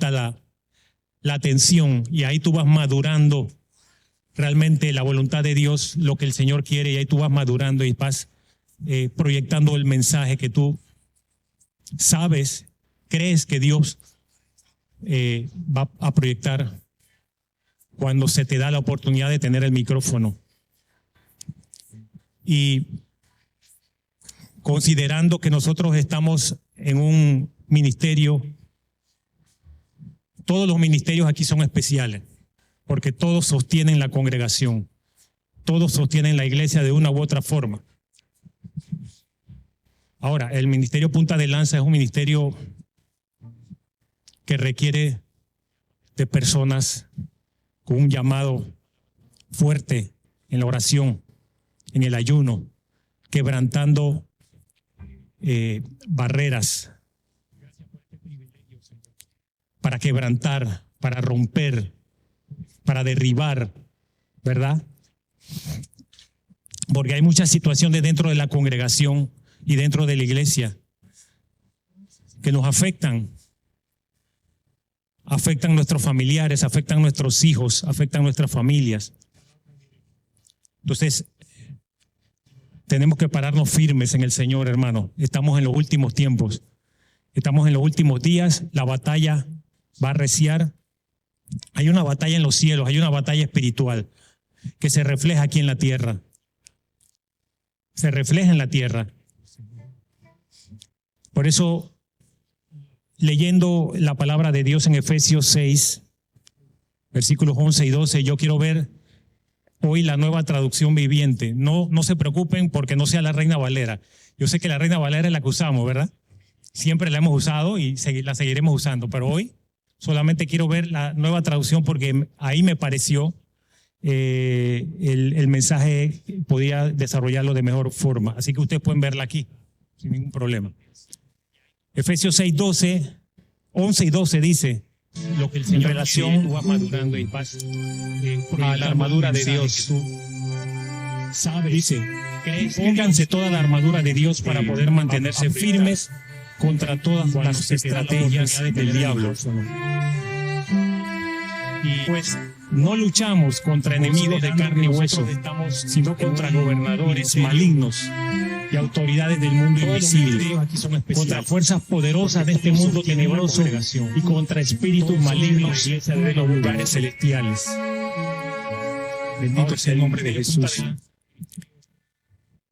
aumenta la atención y ahí tú vas madurando realmente la voluntad de Dios, lo que el Señor quiere, y ahí tú vas madurando y vas proyectando el mensaje que tú sabes, crees que Dios va a proyectar cuando se te da la oportunidad de tener el micrófono. Y considerando que nosotros estamos en un ministerio, todos los ministerios aquí son especiales, porque todos sostienen la congregación, todos sostienen la iglesia de una u otra forma. Ahora, el ministerio Punta de Lanza es un ministerio que requiere de personas con un llamado fuerte en la oración, en el ayuno, quebrantando barreras para quebrantar, para romper, para derribar, ¿verdad? Porque hay muchas situaciones dentro de la congregación y dentro de la iglesia que nos afectan. Afectan nuestros familiares, afectan nuestros hijos, afectan nuestras familias. Entonces, tenemos que pararnos firmes en el Señor, hermano. Estamos en los últimos tiempos. Estamos en los últimos días. La batalla va a arreciar. Hay una batalla en los cielos, hay una batalla espiritual que se refleja aquí en la tierra. Se refleja en la tierra. Por eso, leyendo la palabra de Dios en Efesios 6, versículos 11 y 12, yo quiero ver hoy la Nueva Traducción Viviente. No se preocupen porque no sea la Reina Valera. Yo sé que la Reina Valera es la que usamos, ¿verdad? Siempre la hemos usado y la seguiremos usando, pero hoy solamente quiero ver la Nueva Traducción porque ahí me pareció el mensaje podía desarrollarlo de mejor forma. Así que ustedes pueden verla aquí sin ningún problema. Efesios 6, 11 y 12 dice lo que el Señor en relación tú vas madurando y vas a la armadura de Dios. ¿Sabe? Dice, pónganse toda la armadura de Dios para poder mantenerse firmes contra todas las estrategias del diablo. Y pues no luchamos contra enemigos de carne y hueso, sino contra gobernadores malignos y autoridades del mundo invisible, contra fuerzas poderosas de este mundo tenebroso y contra espíritus malignos de los lugares celestiales. Bendito sea el nombre de Jesús.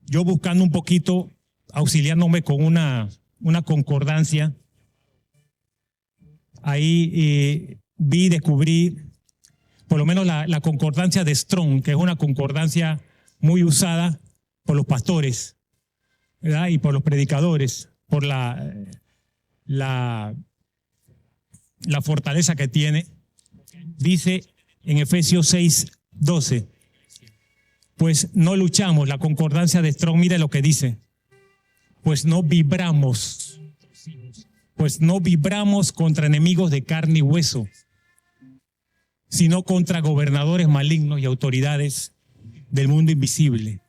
Yo buscando un poquito, auxiliándome con una concordancia, ahí descubrí por lo menos la concordancia de Strong, que es una concordancia muy usada por los pastores, ¿verdad? Y por los predicadores, por la fortaleza que tiene. Dice en Efesios 6, 12, pues no luchamos, la concordancia de Strong, mire lo que dice, pues no vibramos contra enemigos de carne y hueso, sino contra gobernadores malignos y autoridades del mundo invisible.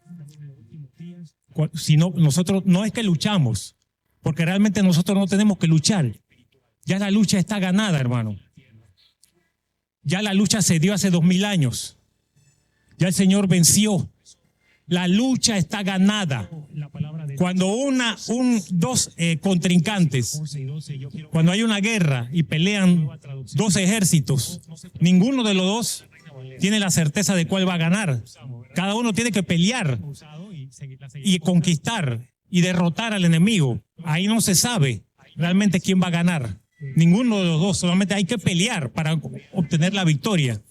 Si no, nosotros no es que luchamos, porque realmente nosotros no tenemos que luchar. Ya la lucha está ganada, hermano. Ya la lucha se dio hace 2000 años. Ya el Señor venció. La lucha está ganada. Cuando dos contrincantes, cuando hay una guerra y pelean dos ejércitos, ninguno de los dos tiene la certeza de cuál va a ganar. Cada uno tiene que pelear y conquistar y derrotar al enemigo. Ahí no se sabe realmente quién va a ganar. Ninguno de los dos, solamente hay que pelear para obtener la victoria.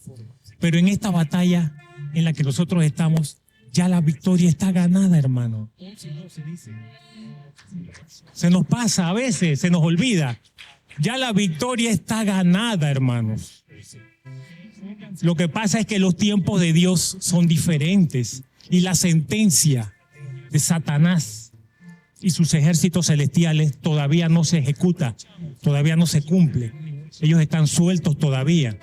Pero en esta batalla en la que nosotros estamos, ya la victoria está ganada, hermano. Se nos pasa a veces, se nos olvida. Ya la victoria está ganada, hermanos. Lo que pasa es que los tiempos de Dios son diferentes y la sentencia de Satanás y sus ejércitos celestiales todavía no se ejecuta, todavía no se cumple. Ellos están sueltos todavía.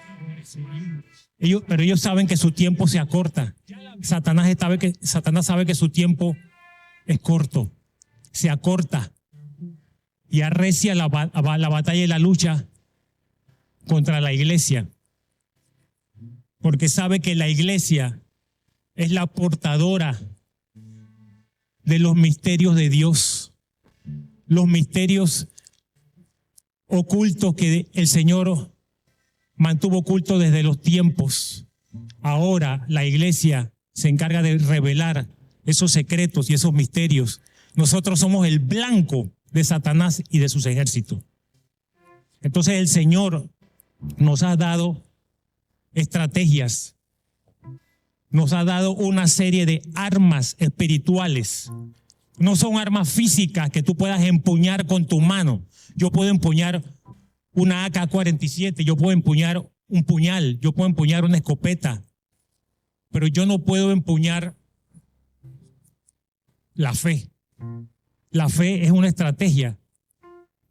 Pero ellos saben que su tiempo se acorta. Satanás sabe que su tiempo es corto, se acorta y arrecia la batalla y la lucha contra la iglesia, porque sabe que la iglesia es la portadora de los misterios de Dios, los misterios ocultos que el Señor mantuvo ocultos desde los tiempos. Ahora la iglesia se encarga de revelar esos secretos y esos misterios. Nosotros somos el blanco de Satanás y de sus ejércitos. Entonces el Señor nos ha dado estrategias, nos ha dado una serie de armas espirituales. No son armas físicas que tú puedas empuñar con tu mano. Yo puedo empuñar una AK-47, yo puedo empuñar un puñal, yo puedo empuñar una escopeta, pero yo no puedo empuñar la fe. La fe es una estrategia.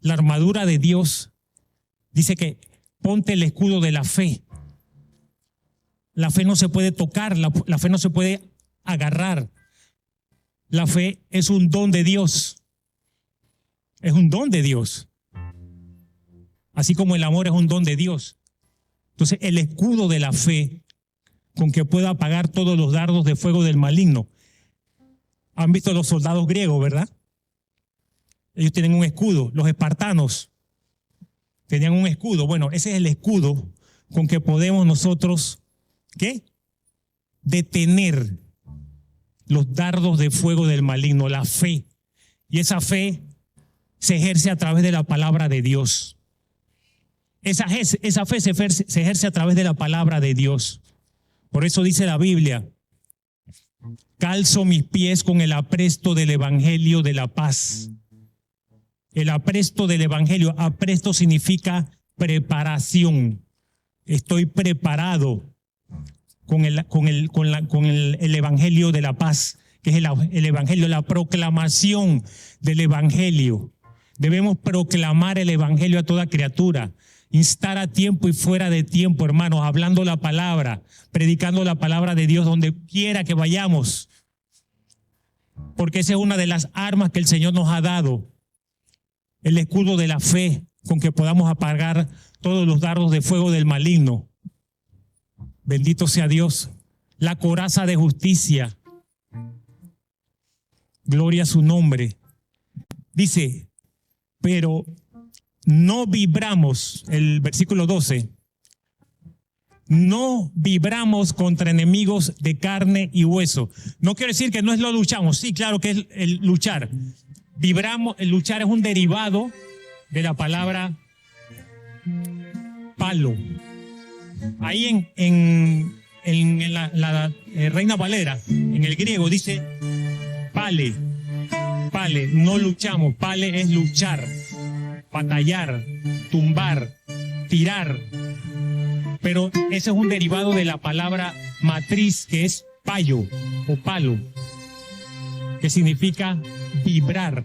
La armadura de Dios dice que ponte el escudo de la fe. La fe no se puede tocar, la fe no se puede agarrar. La fe es un don de Dios. Es un don de Dios. Así como el amor es un don de Dios. Entonces, el escudo de la fe con que pueda apagar todos los dardos de fuego del maligno. Han visto los soldados griegos, ¿verdad? Ellos tienen un escudo. Los espartanos tenían un escudo. Bueno, ese es el escudo con que podemos nosotros, ¿qué? Detener los dardos de fuego del maligno, la fe. Y esa fe se ejerce a través de la palabra de Dios. Esa fe se ejerce a través de la palabra de Dios. Por eso dice la Biblia: calzo mis pies con el apresto del evangelio de la paz. El apresto del evangelio, apresto significa preparación. Estoy preparado con el evangelio de la paz, que es el evangelio, la proclamación del evangelio. Debemos proclamar el evangelio a toda criatura. Instar a tiempo y fuera de tiempo, hermanos, hablando la palabra, predicando la palabra de Dios donde quiera que vayamos. Porque esa es una de las armas que el Señor nos ha dado. El escudo de la fe con que podamos apagar todos los dardos de fuego del maligno. Bendito sea Dios. La coraza de justicia. Gloria a su nombre. Dice, pero no vibramos, el versículo 12, no vibramos contra enemigos de carne y hueso. No quiere decir que no es lo luchamos. Sí, claro que es el luchar. Vibramos, el luchar es un derivado de la palabra palo. Ahí en la Reina Valera, en el griego, dice pale, no luchamos. Pale es luchar, batallar, tumbar, tirar. Pero ese es un derivado de la palabra matriz, que es payo o palo, que significa vibrar.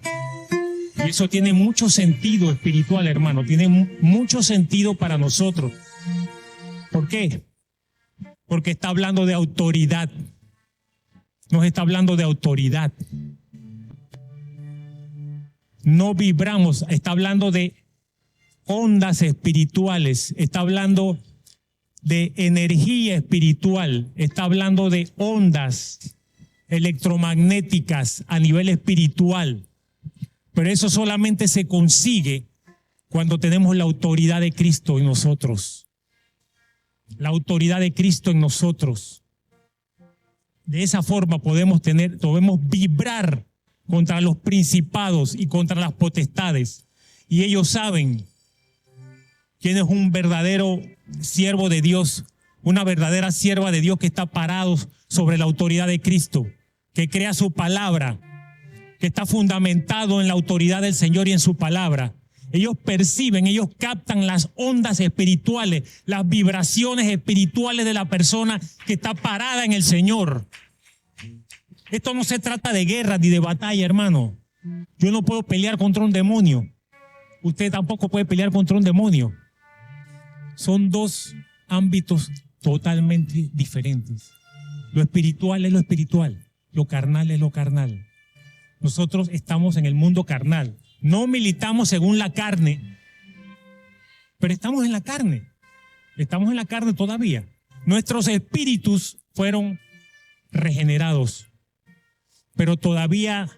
Y eso tiene mucho sentido espiritual, hermano. Tiene mucho sentido para nosotros. ¿Por qué? Porque está hablando de autoridad. Nos está hablando de autoridad. No vibramos, está hablando de ondas espirituales, está hablando de energía espiritual, está hablando de ondas electromagnéticas a nivel espiritual. Pero eso solamente se consigue cuando tenemos la autoridad de Cristo en nosotros. La autoridad de Cristo en nosotros. De esa forma podemos vibrar contra los principados y contra las potestades. Y ellos saben quién es un verdadero siervo de Dios, una verdadera sierva de Dios que está parado sobre la autoridad de Cristo, que crea su palabra, que está fundamentado en la autoridad del Señor y en su palabra. Ellos perciben, ellos captan las ondas espirituales, las vibraciones espirituales de la persona que está parada en el Señor. Esto no se trata de guerra ni de batalla, hermano. Yo no puedo pelear contra un demonio. Usted tampoco puede pelear contra un demonio. Son dos ámbitos totalmente diferentes. Lo espiritual es lo espiritual, lo carnal es lo carnal. Nosotros estamos en el mundo carnal. No militamos según la carne, pero estamos en la carne. Estamos en la carne todavía. Nuestros espíritus fueron regenerados, pero todavía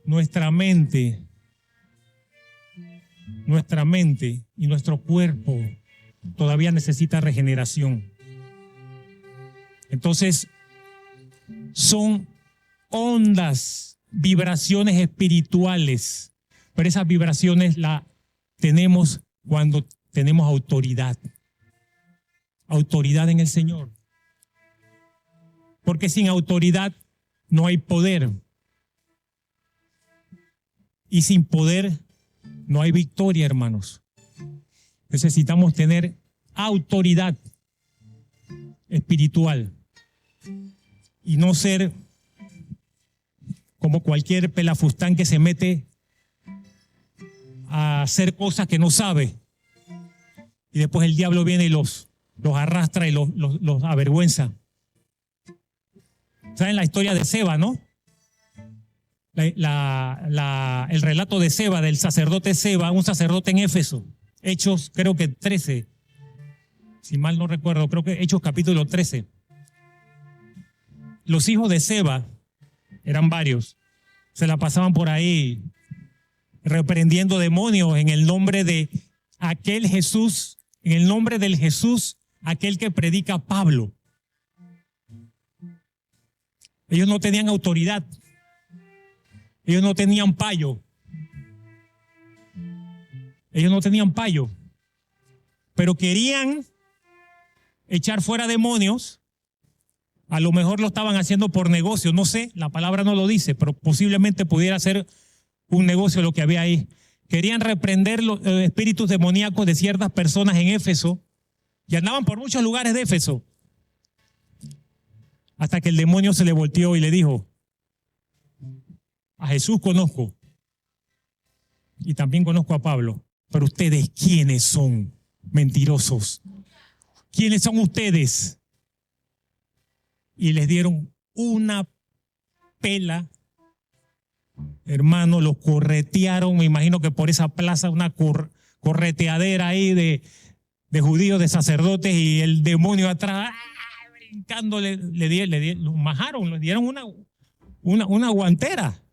nuestra mente y nuestro cuerpo todavía necesita regeneración. Entonces, son ondas, vibraciones espirituales, pero esas vibraciones las tenemos cuando tenemos autoridad en el Señor. Porque sin autoridad no hay poder. Y sin poder no hay victoria, hermanos. Necesitamos tener autoridad espiritual y no ser como cualquier pelafustán que se mete a hacer cosas que no sabe. Y después el diablo viene y los arrastra y los avergüenza. ¿Saben la historia de Seba, no? El relato de Seba, del sacerdote Seba, un sacerdote en Éfeso. Hechos, creo que 13. Si mal no recuerdo, creo que Hechos capítulo 13. Los hijos de Seba, eran varios, se la pasaban por ahí reprendiendo demonios en el nombre de aquel Jesús, en el nombre del Jesús, aquel que predica Pablo. Ellos no tenían autoridad. Ellos no tenían payo. Pero querían echar fuera demonios. A lo mejor lo estaban haciendo por negocio. No sé, la palabra no lo dice, pero posiblemente pudiera ser un negocio lo que había ahí. Querían reprender los espíritus demoníacos de ciertas personas en Éfeso y andaban por muchos lugares de Éfeso. Hasta que el demonio se le volteó y le dijo: a Jesús conozco y también conozco a Pablo, pero ustedes, ¿quiénes son? Mentirosos. ¿Quiénes son ustedes? Y les dieron una pela, hermano, los corretearon, me imagino que por esa plaza una correteadera ahí de judíos, de sacerdotes, y el demonio atrás, brincando, los majaron, les dieron una guantera.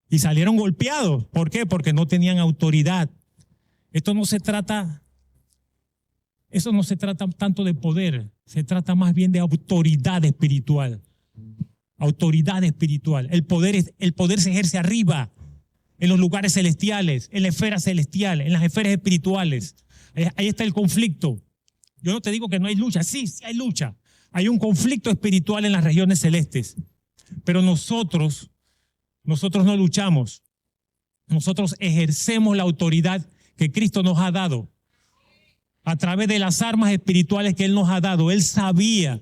Y salieron golpeados. ¿Por qué? Porque no tenían autoridad. Eso no se trata tanto de poder, se trata más bien de autoridad espiritual. Autoridad espiritual. El poder se ejerce arriba, en los lugares celestiales, en la esfera celestial, en las esferas espirituales. Ahí está el conflicto. Yo no te digo que no hay lucha, sí hay lucha. Hay un conflicto espiritual en las regiones celestes. Pero nosotros no luchamos. Nosotros ejercemos la autoridad que Cristo nos ha dado a través de las armas espirituales que Él nos ha dado. Él sabía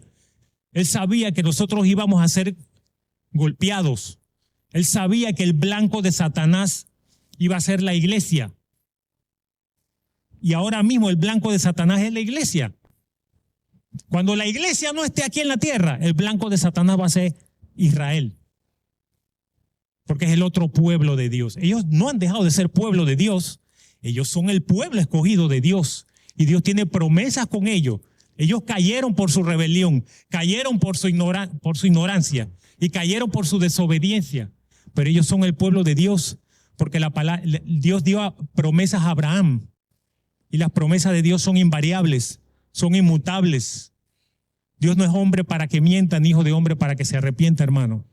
que nosotros íbamos a ser golpeados. Él sabía que el blanco de Satanás iba a ser la iglesia. Y ahora mismo el blanco de Satanás es la iglesia. Cuando la iglesia no esté aquí en la tierra, el blanco de Satanás va a ser Israel. Porque es el otro pueblo de Dios. Ellos no han dejado de ser pueblo de Dios. Ellos son el pueblo escogido de Dios. Y Dios tiene promesas con ellos. Ellos cayeron por su rebelión, cayeron por su ignorancia y cayeron por su desobediencia. Pero ellos son el pueblo de Dios, porque Dios dio promesas a Abraham. Y las promesas de Dios son invariables, son inmutables. Dios no es hombre para que mienta, ni hijo de hombre para que se arrepienta, hermano.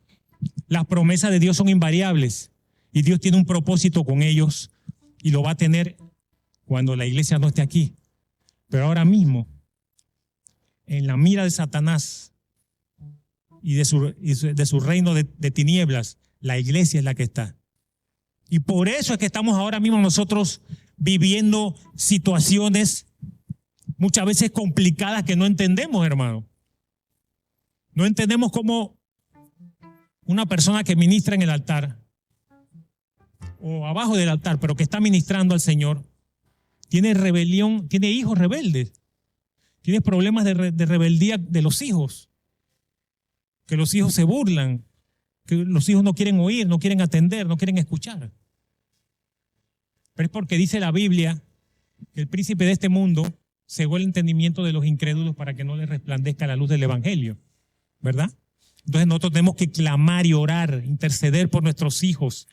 Las promesas de Dios son invariables y Dios tiene un propósito con ellos y lo va a tener cuando la iglesia no esté aquí. Pero ahora mismo, en la mira de Satanás y de su reino de tinieblas, la iglesia es la que está. Y por eso es que estamos ahora mismo nosotros viviendo situaciones muchas veces complicadas que no entendemos, hermano. No entendemos cómo una persona que ministra en el altar o abajo del altar, pero que está ministrando al Señor, tiene rebelión, tiene hijos rebeldes, tiene problemas de rebeldía de los hijos, que los hijos se burlan, que los hijos no quieren oír, no quieren atender, no quieren escuchar. Pero es porque dice la Biblia que el príncipe de este mundo cegó el entendimiento de los incrédulos para que no les resplandezca la luz del evangelio, ¿verdad? Entonces nosotros tenemos que clamar y orar, interceder por nuestros hijos,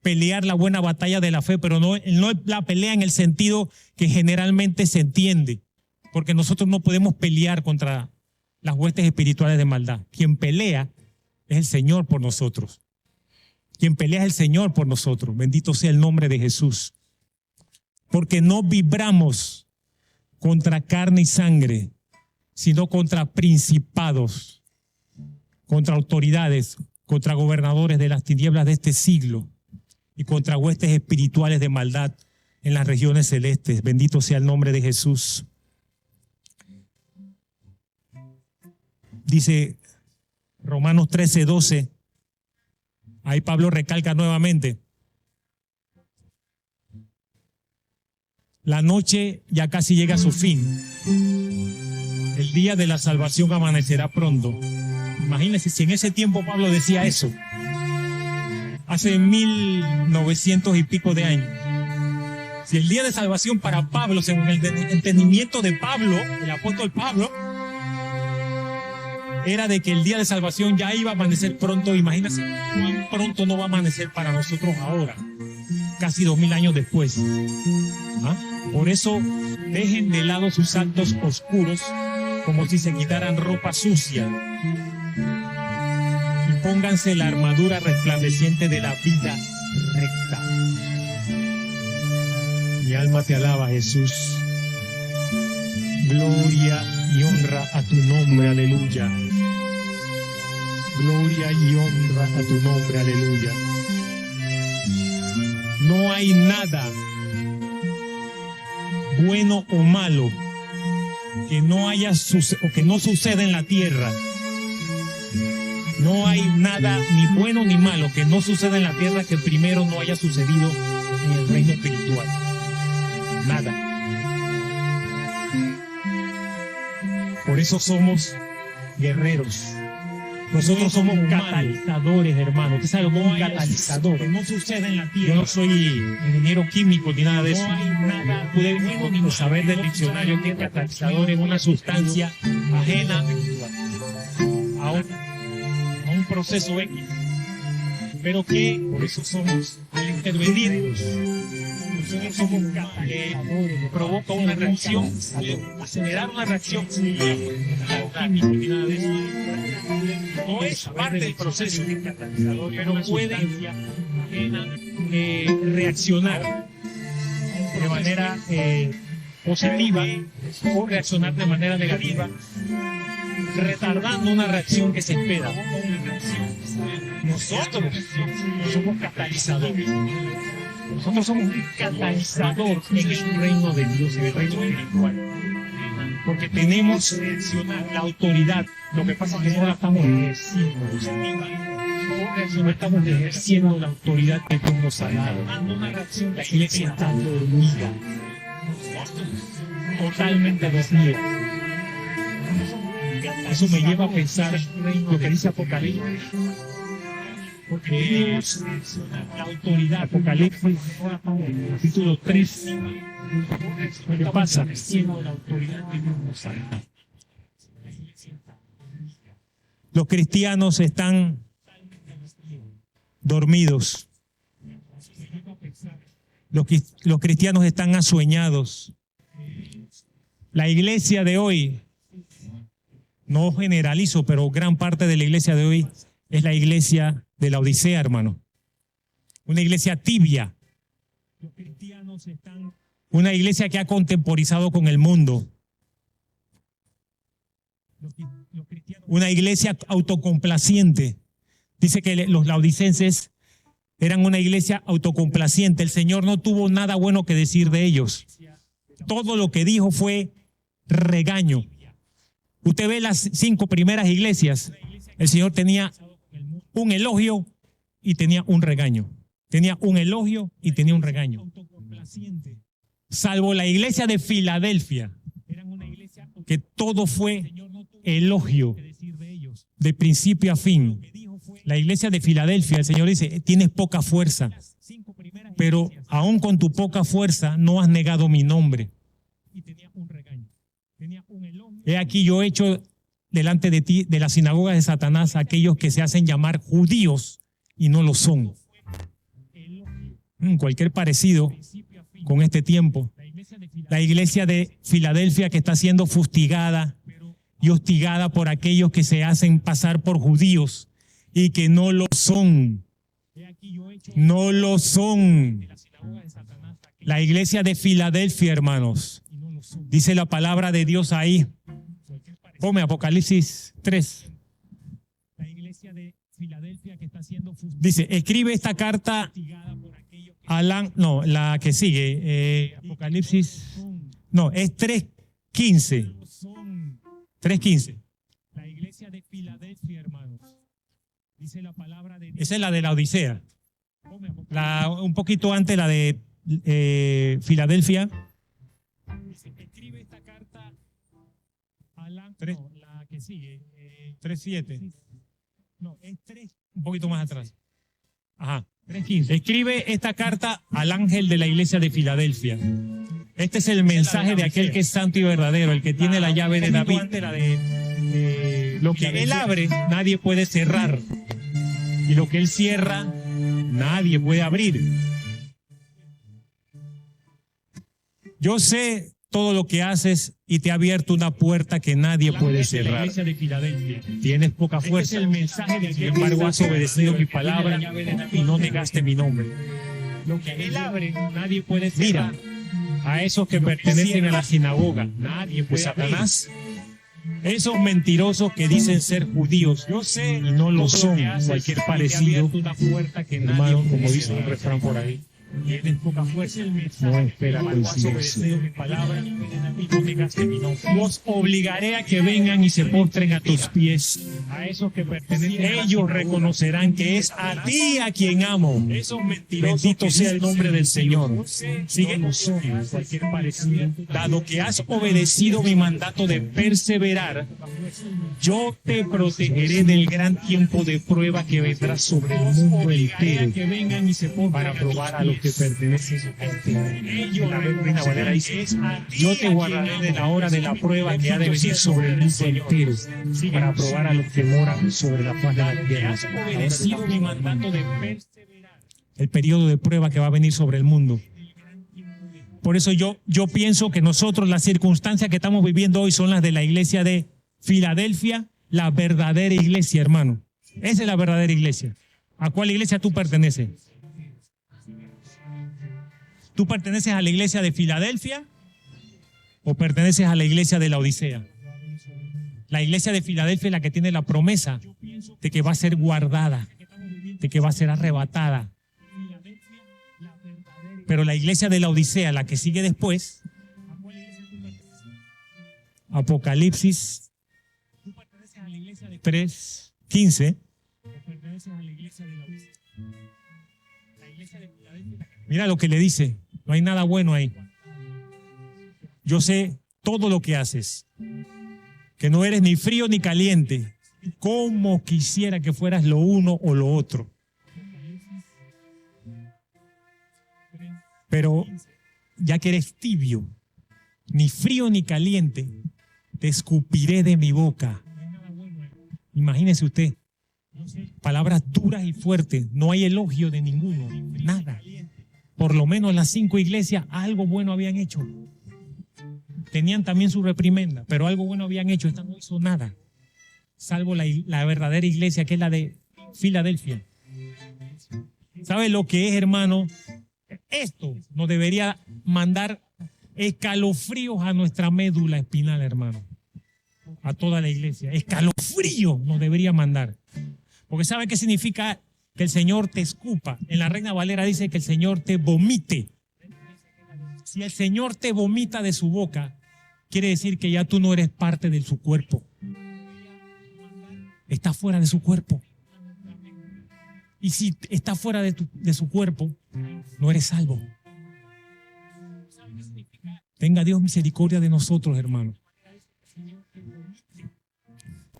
pelear la buena batalla de la fe, pero no la pelea en el sentido que generalmente se entiende, porque nosotros no podemos pelear contra las huestes espirituales de maldad. Quien pelea es el Señor por nosotros. Quien pelea es el Señor por nosotros. Bendito sea el nombre de Jesús. Porque no vibramos contra carne y sangre, sino contra principados, contra autoridades, contra gobernadores de las tinieblas de este siglo y contra huestes espirituales de maldad en las regiones celestes. Bendito sea el nombre de Jesús. Dice Romanos 13:12. Ahí Pablo recalca nuevamente. La noche ya casi llega a su fin. El día de la salvación amanecerá pronto. Imagínense si en ese tiempo Pablo decía eso. Hace 1900 y pico de años. Si el día de salvación para Pablo, según el entendimiento de Pablo, el apóstol Pablo, era de que el día de salvación ya iba a amanecer pronto, imagínense cuán pronto no va a amanecer para nosotros ahora, casi 2000 años después. ¿Ah? Por eso dejen de lado sus actos oscuros como si se quitaran ropa sucia y pónganse la armadura resplandeciente de la vida recta. Mi alma te alaba, Jesús. Gloria y honra a tu nombre, aleluya. Gloria y honra a tu nombre, aleluya. No hay nada bueno o malo que no haya o que no suceda en la tierra. No hay nada ni bueno ni malo que no suceda en la tierra que primero no haya sucedido en el reino espiritual. Nada. Por eso somos guerreros. Nosotros somos catalizadores, hermano. Usted sabe cómo un catalizador. No sucede en la tierra. Yo no soy ingeniero químico ni nada de eso. No hay nada. Pude saber del diccionario que el catalizador es una sustancia ajena a un proceso X. Pero que, por eso somos, al intervenir, nosotros somos catalizadores. Provoca una reacción, acelerar una reacción química ni nada de eso. No es parte del proceso, pero puede reaccionar de manera positiva o reaccionar de manera negativa, retardando una reacción que se espera. Nosotros somos catalizadores. Nosotros somos un catalizador en el reino de Dios, en el reino espiritual. Porque tenemos la autoridad. Lo que pasa es que no la estamos ejerciendo. No estamos ejerciendo la autoridad que Dios nos ha dado. La iglesia está dormida. Totalmente dormida. Eso me lleva a pensar lo que dice Apocalipsis. Porque tenemos la autoridad. Apocalipsis, capítulo 3. ¿Qué pasa? La autoridad que Dios nos ha dado. Los cristianos están dormidos. Los cristianos están asueñados. La iglesia de hoy, no generalizo, pero gran parte de la iglesia de hoy es la iglesia de la Odisea, hermano. Una iglesia tibia. Los cristianos están... Una iglesia que ha contemporizado con el mundo. Una iglesia autocomplaciente. Dice que los laodicenses eran una iglesia autocomplaciente. El Señor no tuvo nada bueno que decir de ellos. Todo lo que dijo fue regaño. Usted ve las 5 primeras iglesias. El Señor tenía un elogio y tenía un regaño. Tenía un elogio y tenía un regaño. Salvo la iglesia de Filadelfia, que todo fue elogio de principio a fin. La iglesia de Filadelfia, el Señor dice, tienes poca fuerza. pero aún con tu poca fuerza no has negado mi nombre. He aquí yo he hecho delante de ti, de la sinagoga de Satanás, a aquellos que se hacen llamar judíos y no lo son. Cualquier parecido con este tiempo. La iglesia de Filadelfia que está siendo fustigada y hostigada por aquellos que se hacen pasar por judíos y que no lo son. No lo son. La iglesia de Filadelfia, hermanos. Dice la palabra de Dios ahí. Ponme Apocalipsis 3. La iglesia de Filadelfia que está siendo fustigada. Dice, escribe esta carta a la que sigue. Apocalipsis. No, es 3:15. 3:15. La iglesia de Filadelfia, hermanos. Dice la palabra de Dios. Esa es la de la Odisea. Un poquito antes la de Filadelfia. Dice, escribe esta carta a la que sigue. 3:7. No, es 3. Un poquito más atrás. Ajá. 3:15. Escribe esta carta al ángel de la iglesia de Filadelfia. Este es el mensaje de aquel que es santo y verdadero, el que tiene la llave de David. Lo que él abre, nadie puede cerrar. Y lo que él cierra, nadie puede abrir. Yo sé todo lo que haces y te ha abierto una puerta que nadie puede cerrar. Tienes poca fuerza, sin embargo has obedecido mi palabra y no negaste mi nombre. Lo que él abre, nadie puede cerrar. Mira, a esos que pertenecen a la sinagoga, nadie puede Satanás. Esos mentirosos que dicen ser judíos, yo sé, y no lo son. Cualquier parecido, hermano, como dice un refrán por ahí. Tienes poca fuerza, no espera coincidencia. Los obligaré a que vengan y se postren a tus pies. Ellos reconocerán que es a ti a quien amo. Bendito sea el nombre del Señor. Sigue nosotros, cualquier parecido. Dado que has obedecido mi mandato de perseverar, yo te protegeré del gran tiempo de prueba que vendrá sobre el mundo entero para probar a los que pertenecen a ti. La Reina Valera dice, yo te guardaré de la hora de la prueba que ha de venir sobre el mundo entero para probar a los que moran sobre la faz de la tierra. El periodo de prueba que va a venir sobre el mundo. Por eso yo pienso que nosotros, las circunstancias que estamos viviendo hoy son las de la iglesia de Filadelfia, la verdadera iglesia, hermano. Esa es la verdadera iglesia. ¿A cuál iglesia tú perteneces? ¿Tú perteneces a la iglesia de Filadelfia o perteneces a la iglesia de la Odisea? La iglesia de Filadelfia es la que tiene la promesa de que va a ser guardada, de que va a ser arrebatada. Pero la iglesia de la Odisea, la que sigue después, Apocalipsis 3:15. Mira lo que le dice. No hay nada bueno ahí. Yo sé todo lo que haces, que no eres ni frío ni caliente. Como quisiera que fueras lo uno o lo otro. Pero ya que eres tibio, ni frío ni caliente, te escupiré de mi boca. Imagínese usted, palabras duras y fuertes, no hay elogio de ninguno, nada. Por lo menos las 5 iglesias algo bueno habían hecho. Tenían también su reprimenda, pero algo bueno habían hecho. Esta no hizo nada, salvo la verdadera iglesia, que es la de Filadelfia. ¿Sabe lo que es, hermano? Esto nos debería mandar escalofríos a nuestra médula espinal, hermano. A toda la iglesia. Escalofríos nos debería mandar. Porque ¿sabe qué significa que el Señor te escupa? En la Reina Valera dice que el Señor te vomite. Si el Señor te vomita de su boca, quiere decir que ya tú no eres parte de su cuerpo. Estás fuera de su cuerpo. Y si estás fuera de su cuerpo, no eres salvo. Tenga Dios misericordia de nosotros, hermanos.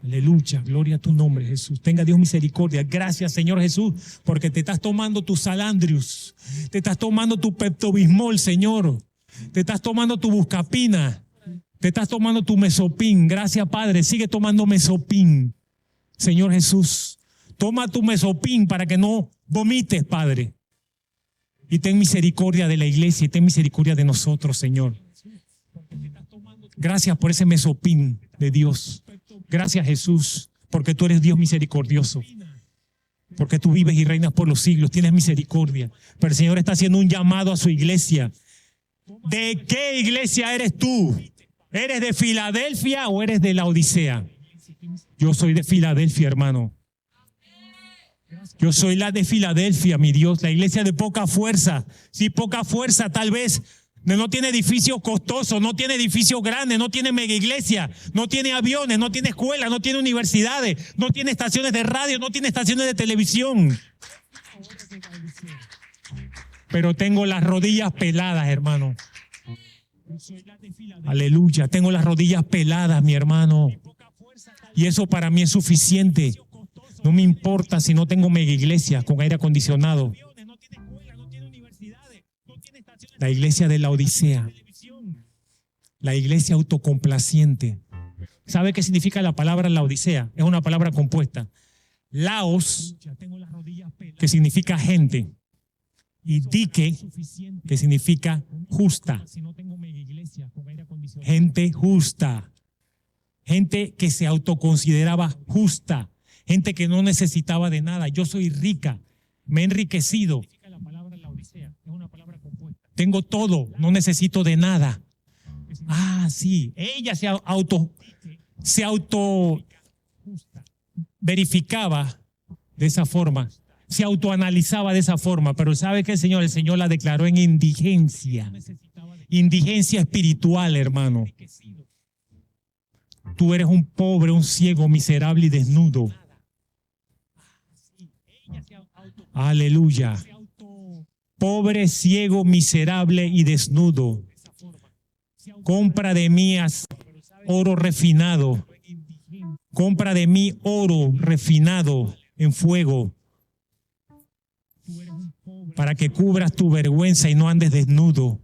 Aleluya, gloria a tu nombre, Jesús. Tenga Dios misericordia. Gracias, Señor Jesús, porque te estás tomando tu Salandrius, te estás tomando tu Pepto-Bismol, Señor. Te estás tomando tu Buscapina, te estás tomando tu Mesopin. Gracias, Padre. Sigue tomando Mesopin, Señor Jesús. Toma tu Mesopin para que no vomites, Padre. Y ten misericordia de la iglesia y ten misericordia de nosotros, Señor. Gracias por ese Mesopin de Dios. Gracias, Jesús, porque tú eres Dios misericordioso. Porque tú vives y reinas por los siglos, tienes misericordia. Pero el Señor está haciendo un llamado a su iglesia. ¿De qué iglesia eres tú? ¿Eres de Filadelfia o eres de la Odisea? Yo soy de Filadelfia, hermano. Yo soy la de Filadelfia, mi Dios, la iglesia de poca fuerza. Sí, poca fuerza, tal vez. No tiene edificios costosos, no tiene edificios grandes, no tiene mega iglesia, no tiene aviones, no tiene escuelas, no tiene universidades, no tiene estaciones de radio, no tiene estaciones de televisión. Pero tengo las rodillas peladas, hermano. Aleluya, tengo las rodillas peladas, mi hermano. Y eso para mí es suficiente. No me importa si no tengo mega iglesia con aire acondicionado. La iglesia de la Odisea. La iglesia autocomplaciente. ¿Sabe qué significa la palabra la Odisea? Es una palabra compuesta. Laos, que significa gente. Y dique, que significa justa. Gente justa. Gente que se autoconsideraba justa. Gente que no necesitaba de nada. Yo soy rica. Me he enriquecido. Tengo todo. No necesito de nada. Ah, sí. Ella se auto verificaba de esa forma. Se autoanalizaba de esa forma. Pero ¿sabe qué, Señor? El Señor la declaró en indigencia. Indigencia espiritual, hermano. Tú eres un pobre, un ciego, miserable y desnudo. Aleluya. Pobre, ciego, miserable y desnudo. Compra de mí oro refinado. Compra de mí oro refinado en fuego. Para que cubras tu vergüenza y no andes desnudo.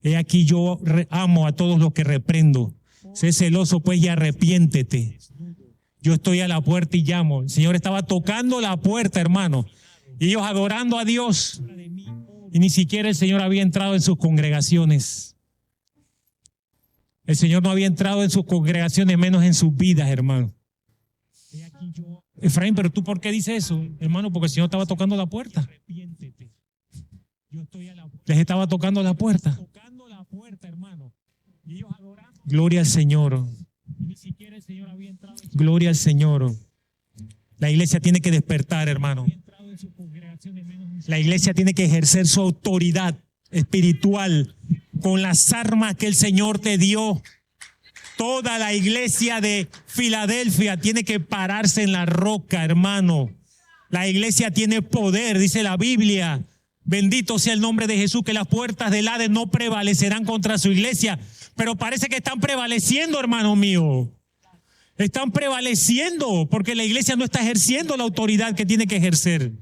He aquí yo amo a todos los que reprendo. Sé celoso pues y arrepiéntete. Yo estoy a la puerta y llamo. El Señor estaba tocando la puerta, hermano. Y ellos adorando a Dios. Y ni siquiera el Señor había entrado en sus congregaciones. El Señor no había entrado en sus congregaciones, menos en sus vidas, hermano. Efraín, pero tú ¿por qué dices eso? Hermano, porque el Señor estaba tocando la puerta. Les estaba tocando la puerta. Gloria al Señor. Gloria al Señor. La iglesia tiene que despertar, hermano. La iglesia tiene que ejercer su autoridad espiritual con las armas que el Señor te dio. Toda la iglesia de Filadelfia tiene que pararse en la roca, hermano. La iglesia tiene poder, dice la Biblia. Bendito sea el nombre de Jesús, que las puertas del Hades no prevalecerán contra su iglesia. Pero parece que están prevaleciendo, hermano mío. Están prevaleciendo porque la iglesia no está ejerciendo la autoridad que tiene que ejercer.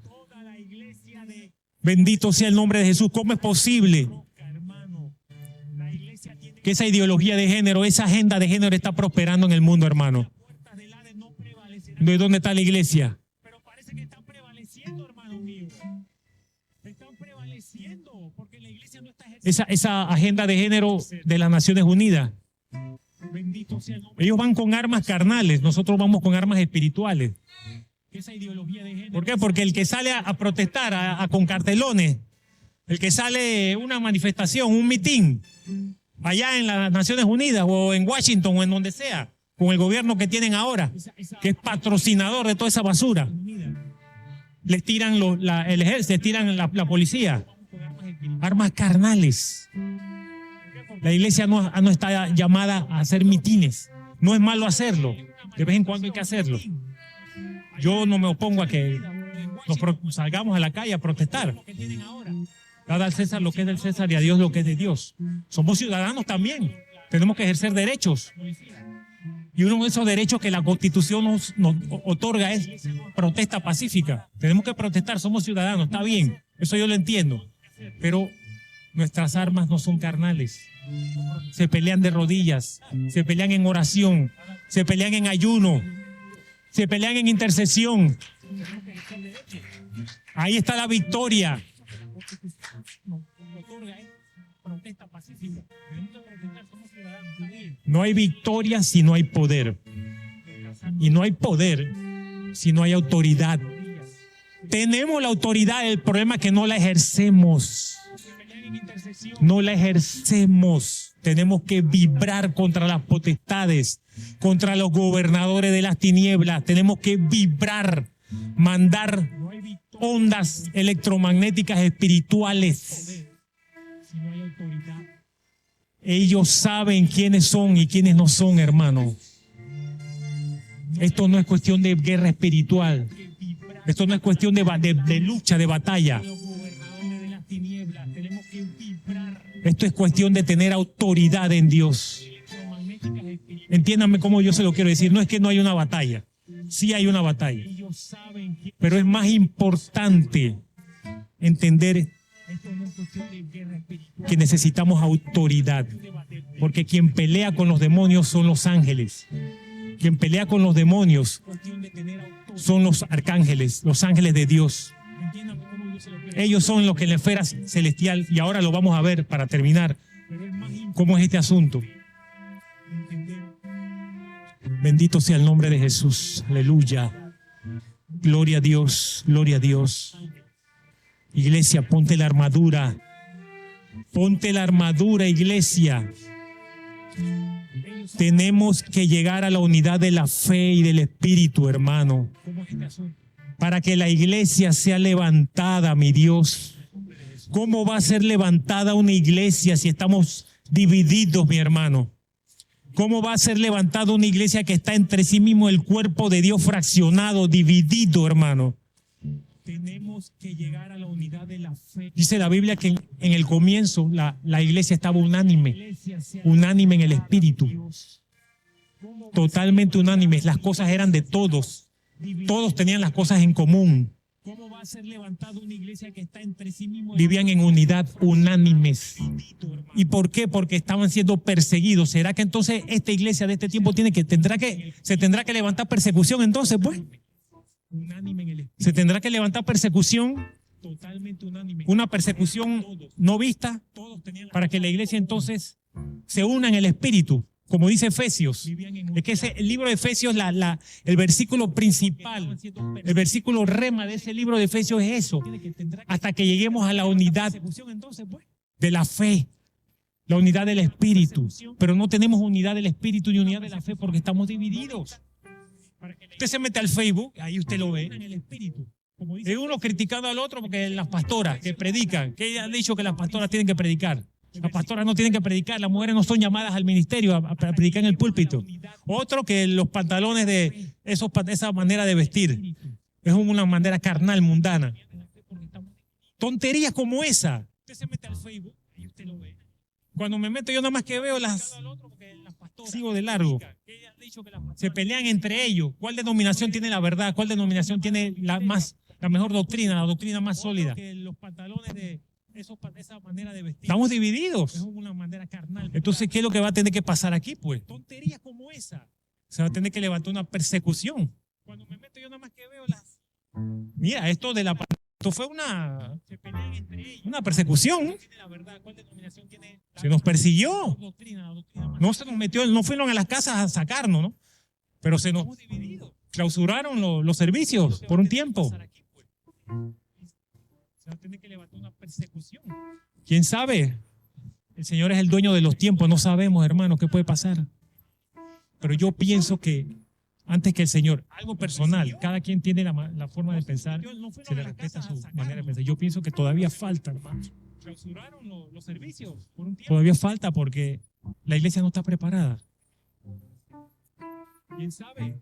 Bendito sea el nombre de Jesús. ¿Cómo es posible que esa ideología de género, esa agenda de género está prosperando en el mundo, hermano? ¿De dónde está la iglesia? Pero parece que están prevaleciendo, hermano mío. Están prevaleciendo porque la iglesia no está ejerciendo esa agenda de género de las Naciones Unidas. Ellos van con armas carnales, nosotros vamos con armas espirituales. ¿Por qué? Porque el que sale a protestar con cartelones, el que sale una manifestación, un mitin, allá en las Naciones Unidas o en Washington o en donde sea, con el gobierno que tienen ahora, que es patrocinador de toda esa basura, les tiran el ejército, les tiran la policía, armas carnales. La iglesia no está llamada a hacer mitines. No es malo hacerlo. De vez en cuando hay que hacerlo. Yo no me opongo a que salgamos a la calle a protestar. Dad al César lo que es del César y a Dios lo que es de Dios. Somos ciudadanos también. Tenemos que ejercer derechos. Y uno de esos derechos que la Constitución nos otorga es protesta pacífica. Tenemos que protestar, somos ciudadanos, está bien, eso yo lo entiendo. Pero nuestras armas no son carnales. Se pelean de rodillas, se pelean en oración, se pelean en ayuno, se pelean en intercesión. Ahí está la victoria. No hay victoria si no hay poder. Y no hay poder si no hay autoridad. Tenemos la autoridad, el problema es que no la ejercemos. No la ejercemos. Tenemos que vibrar contra las potestades, contra los gobernadores de las tinieblas. Tenemos que vibrar, mandar ondas electromagnéticas espirituales. Ellos saben quiénes son y quiénes no son, hermano. Esto no es cuestión de guerra espiritual. Esto no es cuestión de lucha, de batalla. Esto es cuestión de tener autoridad en Dios. Entiéndanme cómo yo se lo quiero decir. No es que no hay una batalla. Sí hay una batalla. Pero es más importante entender que necesitamos autoridad. Porque quien pelea con los demonios son los ángeles. Quien pelea con los demonios son los arcángeles, los ángeles de Dios. Ellos son los que en la esfera celestial, y ahora lo vamos a ver para terminar, cómo es este asunto. Bendito sea el nombre de Jesús. Aleluya. Gloria a Dios, gloria a Dios. Iglesia, ponte la armadura. Ponte la armadura, iglesia. Tenemos que llegar a la unidad de la fe y del espíritu, hermano, para que la iglesia sea levantada, mi Dios. ¿Cómo va a ser levantada una iglesia si estamos divididos, mi hermano? ¿Cómo va a ser levantada una iglesia que está entre sí mismo el cuerpo de Dios fraccionado, dividido, hermano? Tenemos que llegar a la unidad de la fe. Dice la Biblia que en el comienzo la iglesia estaba unánime en el espíritu. Totalmente unánime. Las cosas eran de todos. Todos tenían las cosas en común. ¿Cómo va a ser levantada una iglesia que está entre sí mismo? Vivían en unidad, unánimes. ¿Y por qué? Porque estaban siendo perseguidos. ¿Será que entonces esta iglesia de este tiempo se tendrá que levantar persecución entonces, pues? Se tendrá que levantar persecución, una persecución no vista, para que la iglesia entonces se una en el espíritu, como dice Efesios. Es que el libro de Efesios, el versículo principal, el versículo rema de ese libro de Efesios es eso, hasta que lleguemos a la unidad de la fe, la unidad del espíritu. Pero no tenemos unidad del espíritu ni unidad de la fe porque estamos divididos. Usted se mete al Facebook, ahí usted lo ve. Es uno criticando al otro porque las pastoras que predican, que han dicho que las pastoras tienen que predicar. Las pastoras no tienen que predicar, las mujeres no son llamadas al ministerio a predicar en el púlpito. Otro que los pantalones de esa manera de vestir. Es una manera carnal, mundana. Tonterías como esa. Usted se mete al Facebook, ahí usted lo ve. Cuando me meto yo nada más que veo sigo de largo. Se pelean entre ellos. ¿Cuál denominación tiene la verdad? ¿Cuál denominación tiene la mejor doctrina, la doctrina más sólida? Los pantalones de esa manera de vestir. Estamos divididos. Es una manera carnal. Entonces, ¿qué es lo que va a tener que pasar aquí, pues? Tonterías como esa. Se va a tener que levantar una persecución. Cuando me meto yo nada más que veo Mira, esto fue una persecución. Se nos persiguió. No se nos metió, no fueron a las casas a sacarnos, ¿no? Pero se nos clausuraron los servicios por un tiempo. Se va a tener que levantar una persecución. ¿Quién sabe? El Señor es el dueño de los tiempos. No sabemos, hermano, qué puede pasar. Pero yo pienso que antes que el Señor, algo personal, cada quien tiene la forma de pensar, se le respeta su manera de pensar. Yo pienso que todavía falta, hermano. Clausuraron los servicios por un tiempo. Todavía falta porque la iglesia no está preparada. ¿Quién sabe?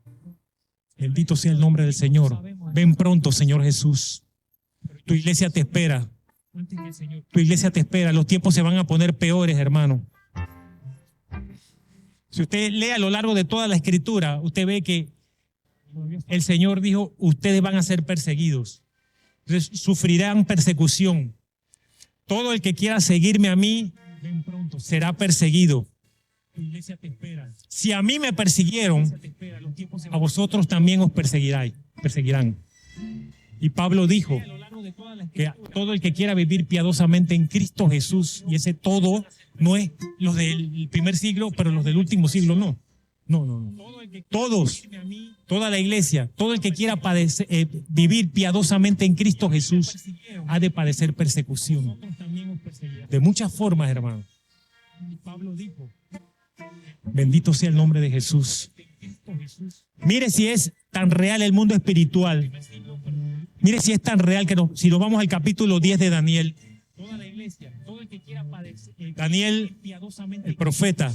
Bendito sea el nombre del Señor. Ven pronto, Señor Jesús. Tu iglesia te espera. Tu iglesia te espera. Los tiempos se van a poner peores, hermano. Si usted lee a lo largo de toda la escritura, usted ve que el Señor dijo, ustedes van a ser perseguidos. Entonces, sufrirán persecución. Todo el que quiera seguirme a mí será perseguido. Si a mí me persiguieron, a vosotros también os perseguirán. Y Pablo dijo que todo el que quiera vivir piadosamente en Cristo Jesús, y ese todo no es los del primer siglo, pero los del último siglo no. No. Todos, toda la iglesia, todo el que quiera vivir piadosamente en Cristo Jesús ha de padecer persecución. De muchas formas, hermano. Pablo dijo, bendito sea el nombre de Jesús. Mire si es tan real el mundo espiritual. Mire si es tan real que si nos vamos al capítulo 10 de Daniel. Daniel, el profeta,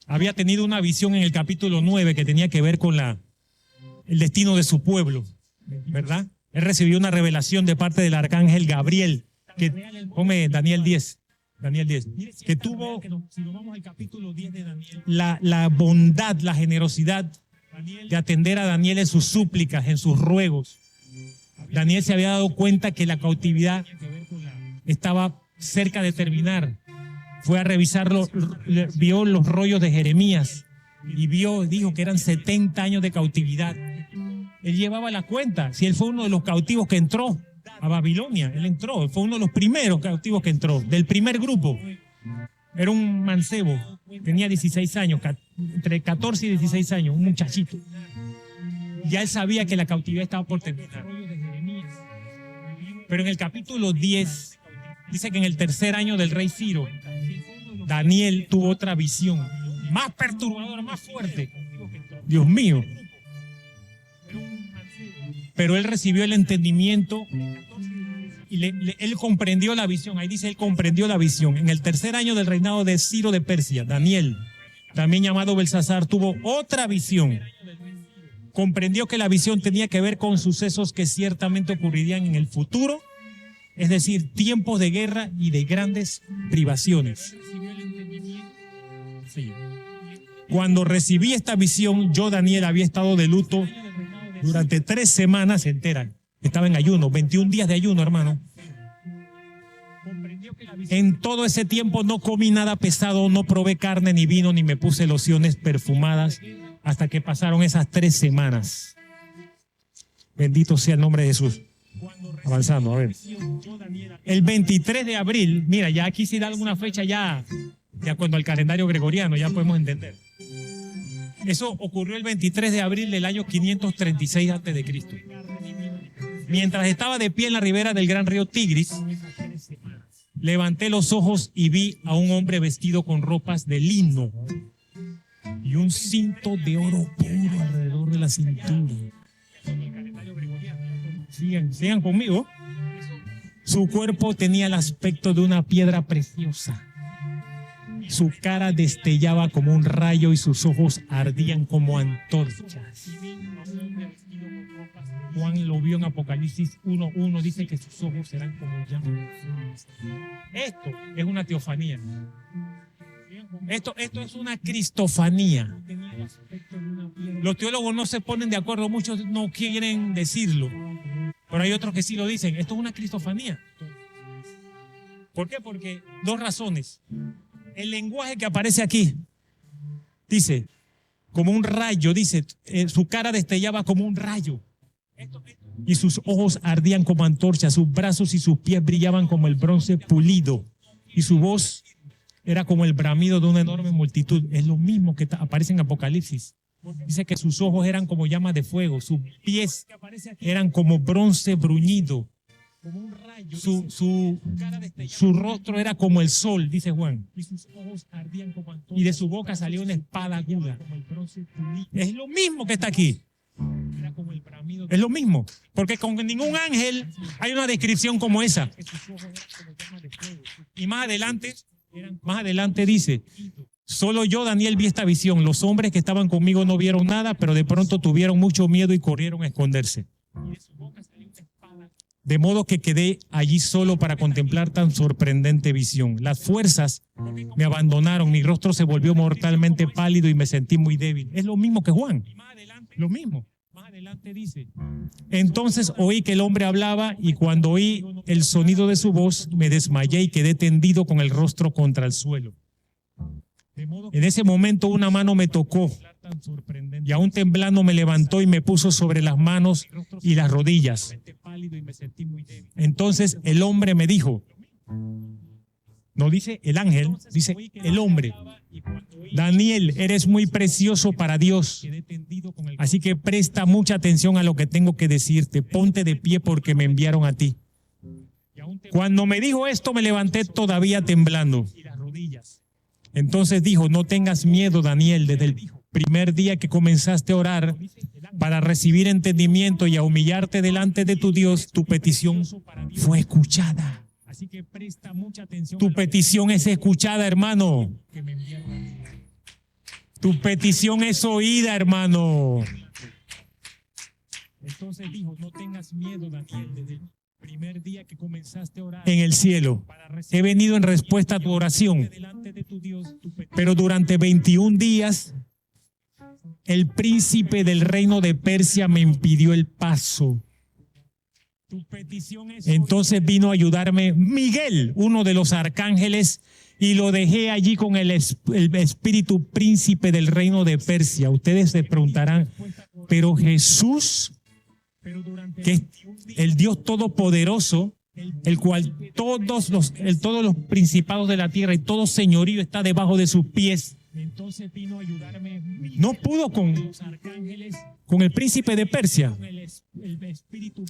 había tenido una visión en el capítulo 9 que tenía que ver con el destino de su pueblo, ¿verdad? Él recibió una revelación de parte del arcángel Gabriel, ponme Daniel 10, que tuvo la bondad, la generosidad de atender a Daniel en sus súplicas, en sus ruegos. Daniel se había dado cuenta que la cautividad estaba cerca de terminar. Fue a revisarlo, vio los rollos de Jeremías y dijo que eran 70 años de cautividad. Él llevaba la cuenta. Si él fue uno de los cautivos que entró a Babilonia, fue uno de los primeros cautivos que entró, del primer grupo. Era un mancebo, tenía 16 años, entre 14 y 16 años, un muchachito. Ya él sabía que la cautividad estaba por terminar. Pero en el capítulo 10, dice que en el tercer año del rey Ciro, Daniel tuvo otra visión, más perturbadora, más fuerte. Dios mío. Pero él recibió el entendimiento y él comprendió la visión. Ahí dice, él comprendió la visión. En el tercer año del reinado de Ciro de Persia, Daniel, también llamado Belsasar, tuvo otra visión. Comprendió que la visión tenía que ver con sucesos que ciertamente ocurrirían en el futuro, es decir, tiempos de guerra y de grandes privaciones. Sí. Cuando recibí esta visión, yo, Daniel, había estado de luto durante 3 semanas enteras. Estaba en ayuno, 21 días de ayuno, hermano. En todo ese tiempo no comí nada pesado, no probé carne ni vino, ni me puse lociones perfumadas, hasta que pasaron esas 3 semanas. Bendito sea el nombre de Jesús. Avanzando, a ver. El 23 de abril, mira, ya aquí si da alguna fecha ya cuando el calendario gregoriano, ya podemos entender. Eso ocurrió el 23 de abril del año 536 a.C. Mientras estaba de pie en la ribera del gran río Tigris, levanté los ojos y vi a un hombre vestido con ropas de lino y un cinto de oro puro alrededor de la cintura. Sigan conmigo. Su cuerpo tenía el aspecto de una piedra preciosa. Su cara destellaba como un rayo y sus ojos ardían como antorchas. Juan lo vio en Apocalipsis 1:1, dice que sus ojos eran como llamas. Esto es una teofanía. Esto es una cristofanía. Los teólogos no se ponen de acuerdo, muchos no quieren decirlo, pero hay otros que sí lo dicen. Esto es una cristofanía. ¿Por qué? Porque 2 razones. El lenguaje que aparece aquí dice, como un rayo, dice, su cara destellaba como un rayo. Y sus ojos ardían como antorchas, sus brazos y sus pies brillaban como el bronce pulido. Y su voz era como el bramido de una enorme multitud. Es lo mismo que aparece en Apocalipsis. Dice que sus ojos eran como llamas de fuego, sus pies eran como bronce bruñido. Su rostro era como el sol, dice Juan. Y de su boca salió una espada aguda. Es lo mismo que está aquí. Es lo mismo. Porque con ningún ángel hay una descripción como esa. Y más adelante dice, solo yo, Daniel, vi esta visión. Los hombres que estaban conmigo no vieron nada, pero de pronto tuvieron mucho miedo y corrieron a esconderse. De modo que quedé allí solo para contemplar tan sorprendente visión. Las fuerzas me abandonaron, mi rostro se volvió mortalmente pálido y me sentí muy débil. Es lo mismo que Juan, lo mismo. Más adelante dice: entonces oí que el hombre hablaba y cuando oí el sonido de su voz me desmayé y quedé tendido con el rostro contra el suelo. En ese momento una mano me tocó y aún temblando me levantó y me puso sobre las manos y las rodillas. Entonces el hombre me dijo, no dice el ángel, dice el hombre: Daniel, eres muy precioso para Dios, así que presta mucha atención a lo que tengo que decirte. Ponte de pie porque me enviaron a ti. Cuando me dijo esto me levanté todavía temblando. Entonces dijo: no tengas miedo, Daniel, desde el primer día que comenzaste a orar para recibir entendimiento y a humillarte delante de tu Dios, tu petición fue escuchada. Así que presta mucha atención. Tu petición es escuchada, hermano. Tu petición es oída, hermano. Entonces dijo: no tengas miedo, Daniel, desde el primer día que comenzaste a orar en el cielo. He venido en respuesta a tu oración. Pero durante 21 días, el príncipe del reino de Persia me impidió el paso. Entonces vino a ayudarme Miguel, uno de los arcángeles, y lo dejé allí con el espíritu príncipe del reino de Persia. Ustedes se preguntarán, pero Jesús, que es el Dios todopoderoso, el cual todos los principados de la tierra y todo señorío está debajo de sus pies, no pudo con el príncipe de Persia.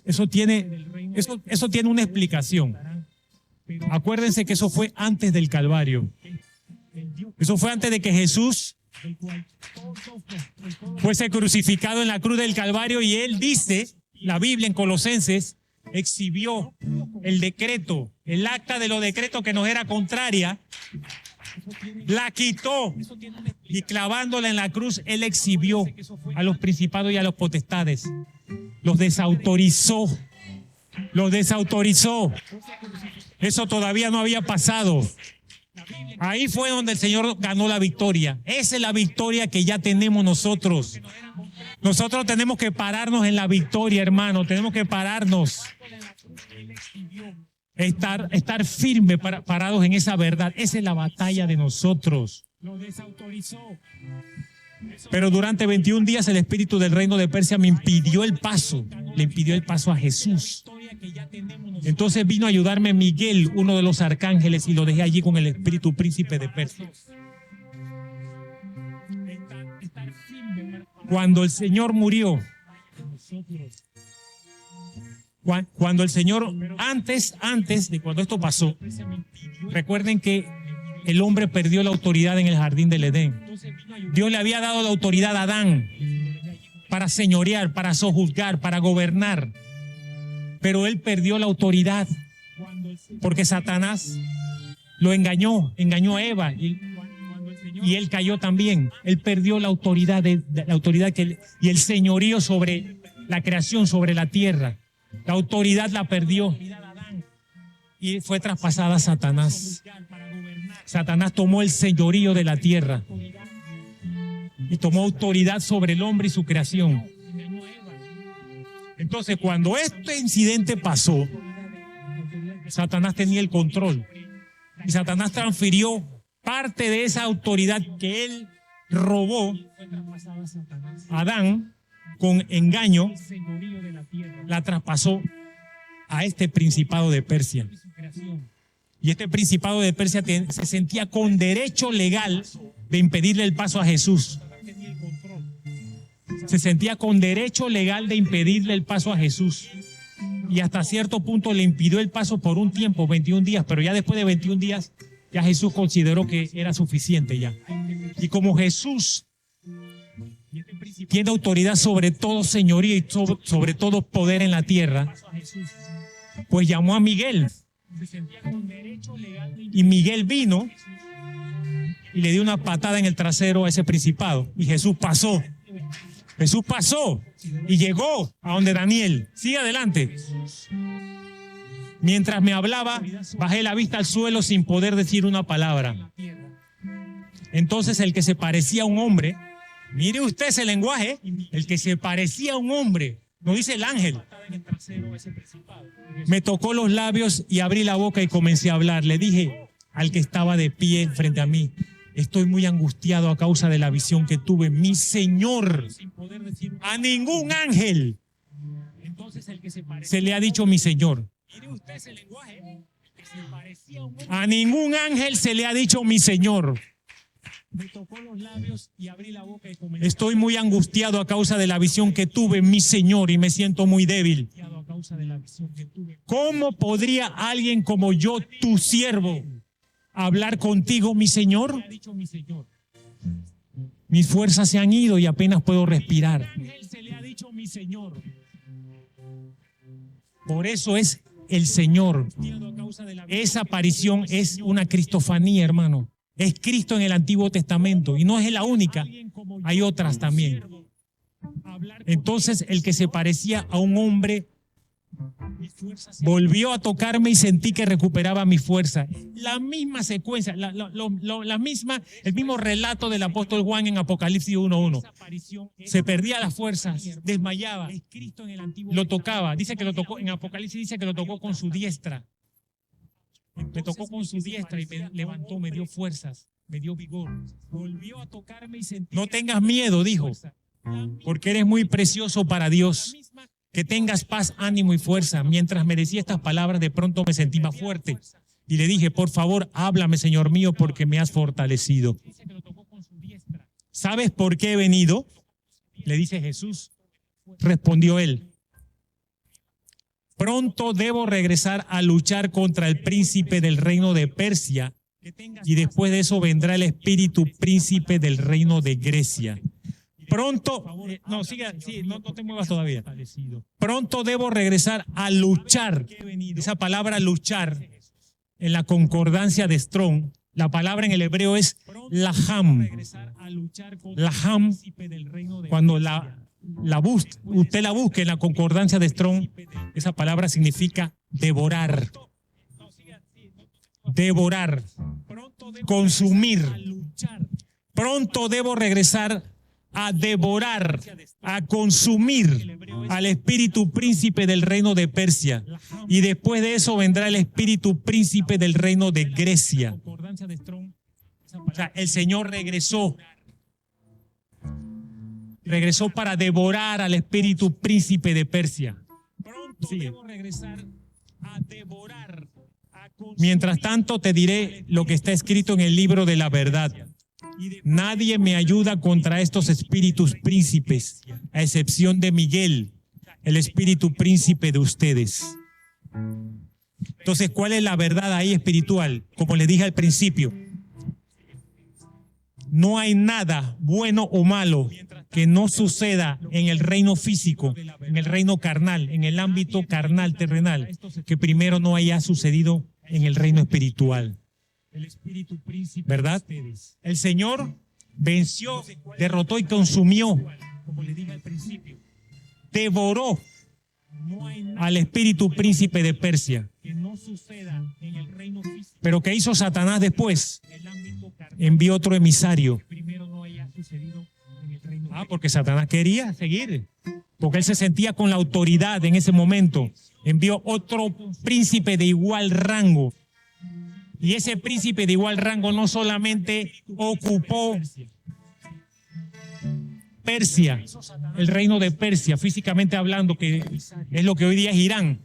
Eso tiene una explicación. Acuérdense que eso fue antes del Calvario. Eso fue antes de que Jesús fuese crucificado en la cruz del Calvario, y él dice, la Biblia en Colosenses, exhibió el decreto, el acta de los decretos que nos era contraria, la quitó y clavándola en la cruz, él exhibió a los principados y a los potestades. Los desautorizó. Los desautorizó. Eso todavía no había pasado. Ahí fue donde el Señor ganó la victoria. Esa es la victoria que ya tenemos nosotros. Nosotros tenemos que pararnos en la victoria, hermano. Tenemos que pararnos. Estar firme, parados en esa verdad. Esa es la batalla de nosotros. Lo desautorizó. Pero durante 21 días el espíritu del reino de Persia me impidió el paso. Le impidió el paso a Jesús. Entonces vino a ayudarme Miguel, uno de los arcángeles, y lo dejé allí con el espíritu príncipe de Persia. Cuando el Señor murió, cuando el Señor, antes de cuando esto pasó, recuerden que el hombre perdió la autoridad en el jardín del Edén. Dios le había dado la autoridad a Adán para señorear, para sojuzgar, para gobernar. Pero él perdió la autoridad porque Satanás lo engañó a Eva y él cayó también. Él perdió la autoridad, y el señorío sobre la creación, sobre la tierra. La autoridad la perdió y fue traspasada a Satanás. Satanás tomó el señorío de la tierra y tomó autoridad sobre el hombre y su creación. Entonces, cuando este incidente pasó, Satanás tenía el control y Satanás transfirió parte de esa autoridad que él robó a Adán con engaño, la traspasó a este principado de Persia. Y este principado de Persia se sentía con derecho legal de impedirle el paso a Jesús. Se sentía con derecho legal de impedirle el paso a Jesús. Y hasta cierto punto le impidió el paso por un tiempo, 21 días, pero ya después de 21 días, ya Jesús consideró que era suficiente ya. Y como Jesús tiene autoridad sobre todo señoría y sobre todo poder en la tierra, pues llamó a Miguel. Y Miguel vino y le dio una patada en el trasero a ese principado. Y Jesús pasó. Jesús pasó y llegó a donde Daniel. Sigue adelante. Mientras me hablaba, bajé la vista al suelo sin poder decir una palabra. Entonces el que se parecía a un hombre, mire usted ese lenguaje, el que se parecía a un hombre, no dice el ángel, me tocó los labios y abrí la boca y comencé a hablar. Le dije al que estaba de pie frente a mí: estoy muy angustiado a causa de la visión que tuve. Mi Señor, a ningún ángel se le ha dicho mi Señor. A ningún ángel se le ha dicho mi Señor. Me tocó los labios y abrí la boca y comencé. Estoy muy angustiado a causa de la visión que tuve, mi Señor, y me siento muy débil. ¿Cómo podría alguien como yo, tu siervo, hablar contigo, mi Señor? Mis fuerzas se han ido y apenas puedo respirar. Por eso es el Señor. Esa aparición es una cristofanía, hermano. Es Cristo en el Antiguo Testamento y no es la única, hay otras también. Entonces el que se parecía a un hombre volvió a tocarme y sentí que recuperaba mi fuerza. La misma secuencia, el mismo relato del apóstol Juan en Apocalipsis 1:1. Se perdía las fuerzas, desmayaba, lo tocaba. Dice que lo tocó, en Apocalipsis dice que lo tocó con su diestra. Me tocó con su diestra y me levantó, me dio fuerzas, me dio vigor. Volvió a tocarme y sentí. No tengas miedo, dijo, porque eres muy precioso para Dios. Que tengas paz, ánimo y fuerza. Mientras me decía estas palabras, de pronto me sentí más fuerte. Y le dije: por favor, háblame, Señor mío, porque me has fortalecido. ¿Sabes por qué he venido? Le dice Jesús. Respondió él: pronto debo regresar a luchar contra el príncipe del reino de Persia, y después de eso vendrá el espíritu príncipe del reino de Grecia. Pronto, no te muevas todavía. Pronto debo regresar a luchar. Esa palabra luchar, en la concordancia de Strong, la palabra en el hebreo es laham. Laham, cuando usted la busque en la concordancia de Strong, esa palabra significa devorar. Devorar, consumir. Pronto debo regresar a devorar, a consumir al espíritu príncipe del reino de Persia. Y después de eso vendrá el espíritu príncipe del reino de Grecia. O sea, el Señor regresó para devorar al espíritu príncipe de Persia. Pronto debo regresar a devorar. Mientras tanto, te diré lo que está escrito en el libro de la verdad. Nadie me ayuda contra estos espíritus príncipes, a excepción de Miguel, el espíritu príncipe de ustedes. Entonces, ¿cuál es la verdad ahí espiritual? Como les dije al principio, no hay nada bueno o malo que no suceda en el reino físico, en el reino carnal, en el ámbito carnal, terrenal, que primero no haya sucedido en el reino espiritual. ¿Verdad? El Señor venció, derrotó y consumió, como le dije al principio, devoró al espíritu príncipe de Persia. Pero ¿qué hizo Satanás después? Envió otro emisario. Porque Satanás quería seguir, porque él se sentía con la autoridad en ese momento. Envió otro príncipe de igual rango. Y ese príncipe de igual rango no solamente ocupó Persia, el reino de Persia, físicamente hablando, que es lo que hoy día es Irán.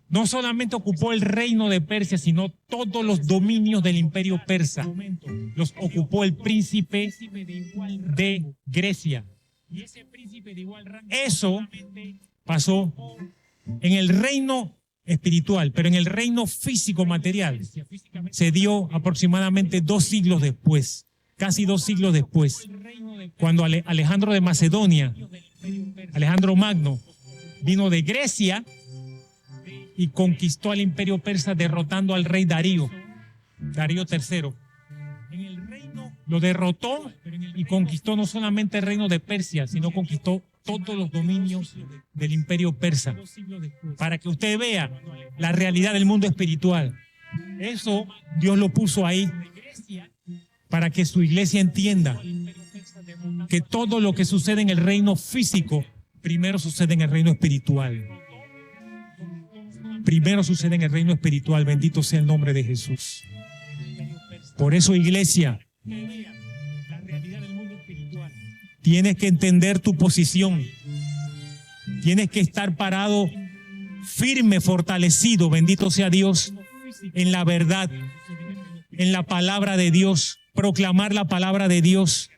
No solamente ocupó el reino de Persia, sino todos los dominios del imperio persa. Los ocupó el príncipe de Grecia. Eso pasó en el reino espiritual, pero en el reino físico material se dio aproximadamente 2 siglos después, casi 2 siglos después, cuando Alejandro de Macedonia, Alejandro Magno, vino de Grecia y conquistó al imperio persa derrotando al rey Darío III. Lo derrotó y conquistó no solamente el reino de Persia, sino conquistó todos los dominios del imperio persa, para que usted vea la realidad del mundo espiritual. Eso Dios lo puso ahí para que su iglesia entienda que todo lo que sucede en el reino físico primero sucede en el reino espiritual. Primero sucede en el reino espiritual. Bendito sea el nombre de Jesús. Por eso, iglesia, tienes que entender tu posición. Tienes que estar parado, firme, fortalecido, bendito sea Dios, en la verdad, en la palabra de Dios, proclamar la palabra de Dios.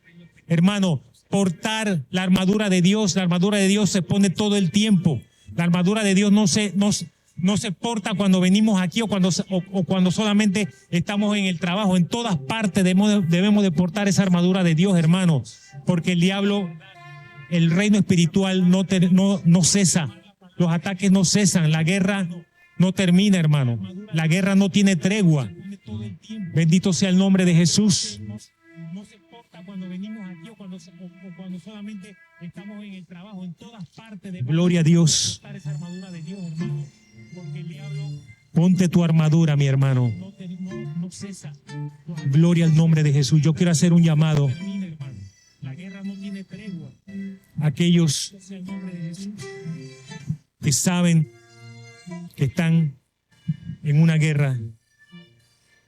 Hermano, portar la armadura de Dios. La armadura de Dios se pone todo el tiempo. La armadura de Dios no se porta cuando venimos aquí o cuando solamente estamos en el trabajo. En todas partes debemos de portar esa armadura de Dios, hermano, porque el diablo, el reino espiritual no cesa. Los ataques no cesan. La guerra no termina, hermano. La guerra no tiene tregua. Bendito sea el nombre de Jesús. No se porta cuando venimos aquí o cuando solamente estamos en el trabajo. En todas partes debemos. Gloria a Dios. Ponte tu armadura, mi hermano. Gloria al nombre de Jesús. Yo quiero hacer un llamado. Aquellos que saben que están en una guerra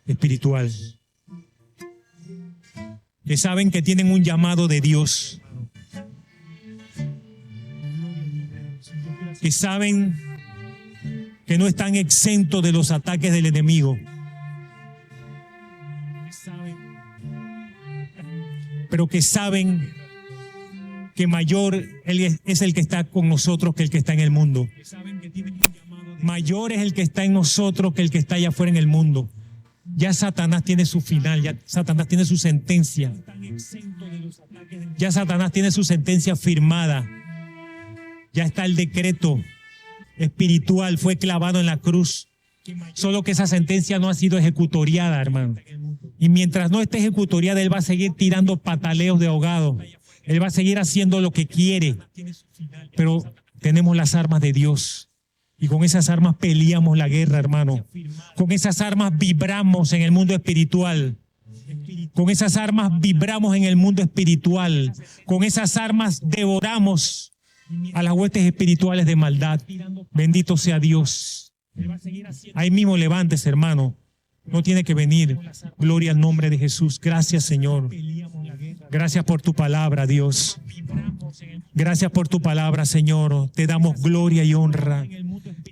espiritual, que saben que tienen un llamado de Dios, que saben que no están exentos de los ataques del enemigo, pero que saben que mayor Él es el que está con nosotros que el que está en el mundo. Mayor es el que está en nosotros que el que está allá afuera en el mundo. Ya Satanás tiene su final, ya Satanás tiene su sentencia. Ya Satanás tiene su sentencia firmada. Ya está el decreto espiritual, fue clavado en la cruz. Solo que esa sentencia no ha sido ejecutoriada, hermano. Y mientras no esté ejecutoriada, Él va a seguir tirando pataleos de ahogado. Él va a seguir haciendo lo que quiere. Pero tenemos las armas de Dios. Y con esas armas peleamos la guerra, hermano. Con esas armas vibramos en el mundo espiritual. Con esas armas vibramos en el mundo espiritual. Con esas armas devoramos a las huestes espirituales de maldad. Bendito sea Dios. Ahí mismo levántese, hermano. No tiene que venir. Gloria al nombre de Jesús. Gracias, Señor. Gracias por tu palabra, Dios. Gracias por tu palabra, Señor. Te damos gloria y honra.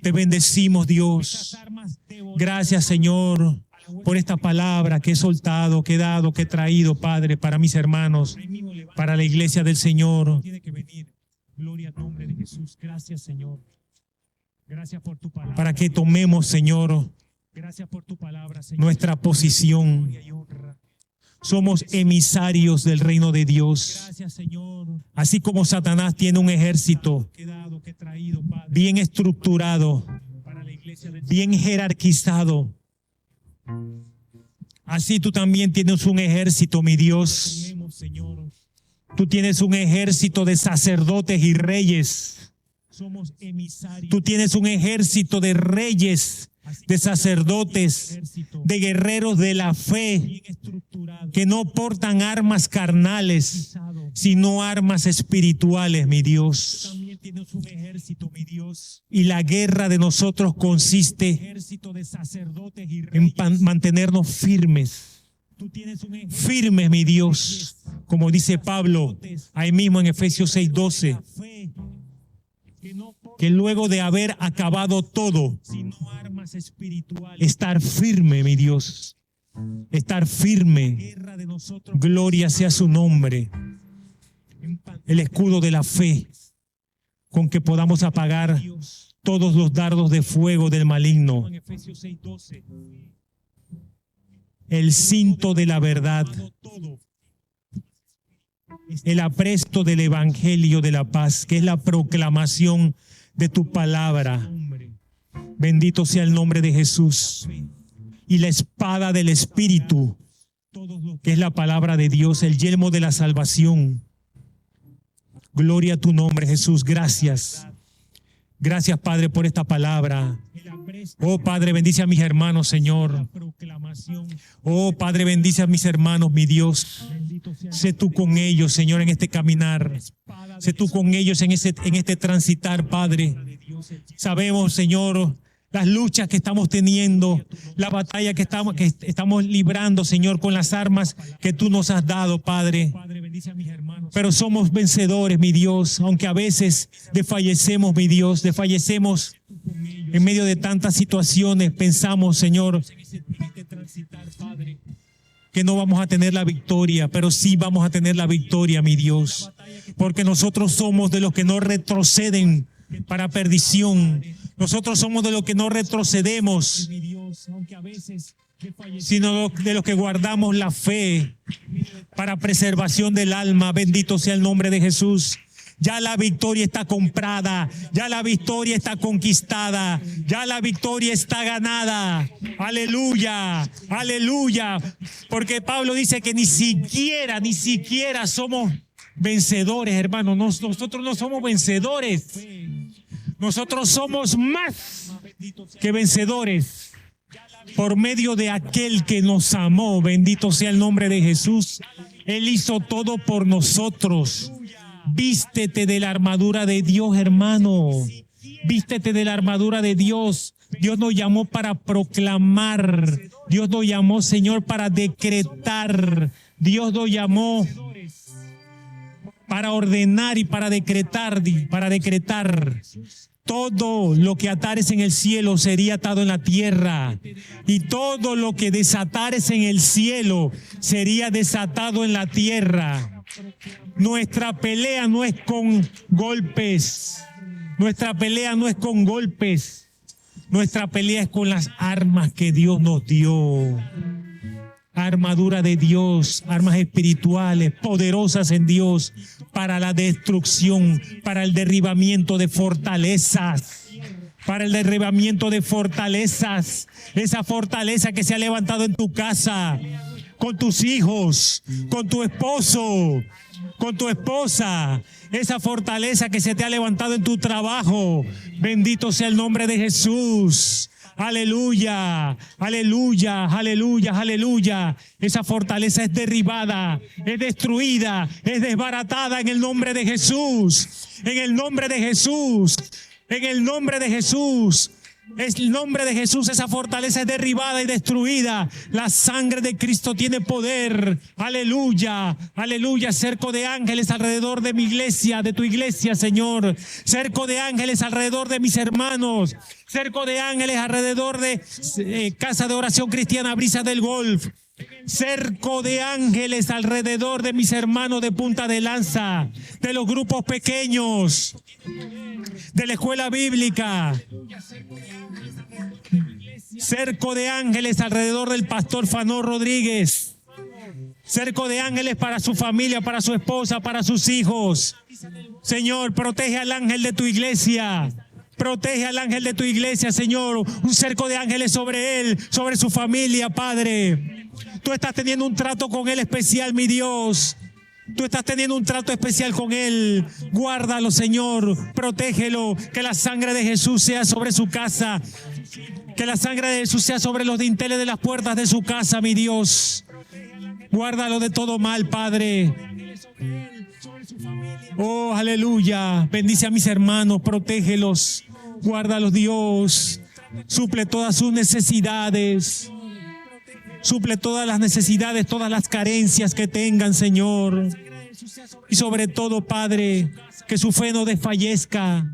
Te bendecimos, Dios. Gracias, Señor, por esta palabra que he soltado, que he dado, que he traído, Padre, para mis hermanos, para la iglesia del Señor. Gloria al nombre de Jesús. Gracias, Señor. Gracias por tu palabra. Para que tomemos, Señor, gracias por tu palabra, Señor, nuestra posición. Somos emisarios del reino de Dios. Gracias, Señor. Así como Satanás tiene un ejército bien estructurado, bien jerarquizado, así tú también tienes un ejército, mi Dios. Tú tienes un ejército de sacerdotes y reyes. Tú tienes un ejército de reyes, de sacerdotes, de guerreros de la fe, que no portan armas carnales, sino armas espirituales, mi Dios. Y la guerra de nosotros consiste en mantenernos firmes. Firmes, mi Dios, como dice Pablo ahí mismo en Efesios 6:12, que luego de haber acabado todo, estar firme, mi Dios, estar firme. Gloria sea su nombre. El escudo de la fe, con que podamos apagar todos los dardos de fuego del maligno. El cinto de la verdad, el apresto del evangelio de la paz, que es la proclamación de tu palabra. Bendito sea el nombre de Jesús. Y la espada del Espíritu, que es la palabra de Dios, el yelmo de la salvación, Gloria a tu nombre, Jesús. Gracias. Gracias, Padre, por esta palabra. Oh, Padre, bendice a mis hermanos, Señor. Oh, Padre, bendice a mis hermanos, mi Dios. Sé tú con ellos, Señor, en este caminar. Sé tú con ellos en este transitar, Padre. Sabemos, Señor, las luchas que estamos teniendo, la batalla que estamos librando, Señor, con las armas que tú nos has dado, Padre. Pero somos vencedores, mi Dios, aunque a veces desfallecemos, mi Dios, desfallecemos en medio de tantas situaciones. Pensamos, Señor, que no vamos a tener la victoria, pero sí vamos a tener la victoria, mi Dios, porque nosotros somos de los que no retroceden para perdición. Nosotros somos de los que no retrocedemos, sino de los que guardamos la fe para preservación del alma. Bendito sea el nombre de Jesús. Ya la victoria está comprada, ya la victoria está conquistada, ya la victoria está ganada. Aleluya, aleluya. Porque Pablo dice que ni siquiera somos vencedores, hermano. Nosotros no somos vencedores. Nosotros somos más que vencedores por medio de aquel que nos amó. Bendito sea el nombre de Jesús. Él hizo todo por nosotros. Vístete de la armadura de Dios, hermano. Vístete de la armadura de Dios. Dios nos llamó para proclamar. Dios nos llamó, Señor, para decretar. Dios nos llamó para ordenar y para decretar. Todo lo que atares en el cielo sería atado en la tierra, y todo lo que desatares en el cielo sería desatado en la tierra. Nuestra pelea no es con golpes. Nuestra pelea no es con golpes. Nuestra pelea es con las armas que Dios nos dio. Armadura de Dios, armas espirituales, poderosas en Dios, para la destrucción, para el derribamiento de fortalezas. Para el derribamiento de fortalezas. Esa fortaleza que se ha levantado en tu casa, con tus hijos, con tu esposo, con tu esposa. Esa fortaleza que se te ha levantado en tu trabajo. Bendito sea el nombre de Jesús. Aleluya, aleluya, aleluya, aleluya. Esa fortaleza es derribada, es destruida, es desbaratada en el nombre de Jesús. En el nombre de Jesús. En el nombre de Jesús. Es el nombre de Jesús, esa fortaleza es derribada y destruida. La sangre de Cristo tiene poder. Aleluya, aleluya. Cerco de ángeles alrededor de mi iglesia, de tu iglesia, Señor. Cerco de ángeles alrededor de mis hermanos. Cerco de ángeles alrededor de Casa de Oración Cristiana Brisa del Golf. Cerco de ángeles alrededor de mis hermanos de Punta de Lanza, de los grupos pequeños, de la escuela bíblica. Cerco de ángeles alrededor del pastor Fanor Rodríguez. Cerco de ángeles para su familia, para su esposa, para sus hijos. Señor, protege al ángel de tu iglesia. Protege al ángel de tu iglesia, Señor. Un cerco de ángeles sobre él, sobre su familia, Padre. Tú estás teniendo un trato con él especial, mi Dios. Tú estás teniendo un trato especial con él. Guárdalo, Señor. Protégelo. Que la sangre de Jesús sea sobre su casa. Que la sangre de Jesús sea sobre los dinteles de las puertas de su casa, mi Dios. Guárdalo de todo mal, Padre. Oh, aleluya. Bendice a mis hermanos. Protégelos. Guárdalos, Dios. Suple todas sus necesidades. Suple todas las necesidades, todas las carencias que tengan, Señor. Y sobre todo, Padre, que su fe no desfallezca.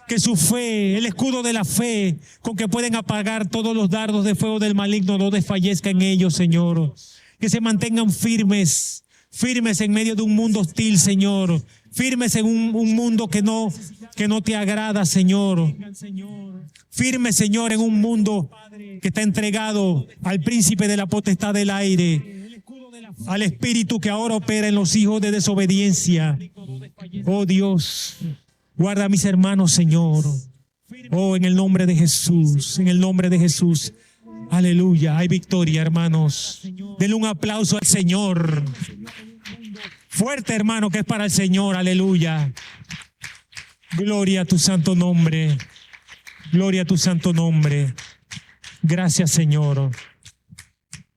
Que su fe, el escudo de la fe, con que pueden apagar todos los dardos de fuego del maligno, no desfallezca en ellos, Señor. Que se mantengan firmes, firmes en medio de un mundo hostil, Señor. Firmes en un mundo que no te agrada, Señor. Firmes, Señor, en un mundo que está entregado al príncipe de la potestad del aire, al espíritu que ahora opera en los hijos de desobediencia. Oh Dios, guarda a mis hermanos, Señor. Oh, en el nombre de Jesús, en el nombre de Jesús. Aleluya, hay victoria, hermanos. Denle un aplauso al Señor. Fuerte, hermano, que es para el Señor. Aleluya. Gloria a tu santo nombre. Gloria a tu santo nombre. Gracias, Señor.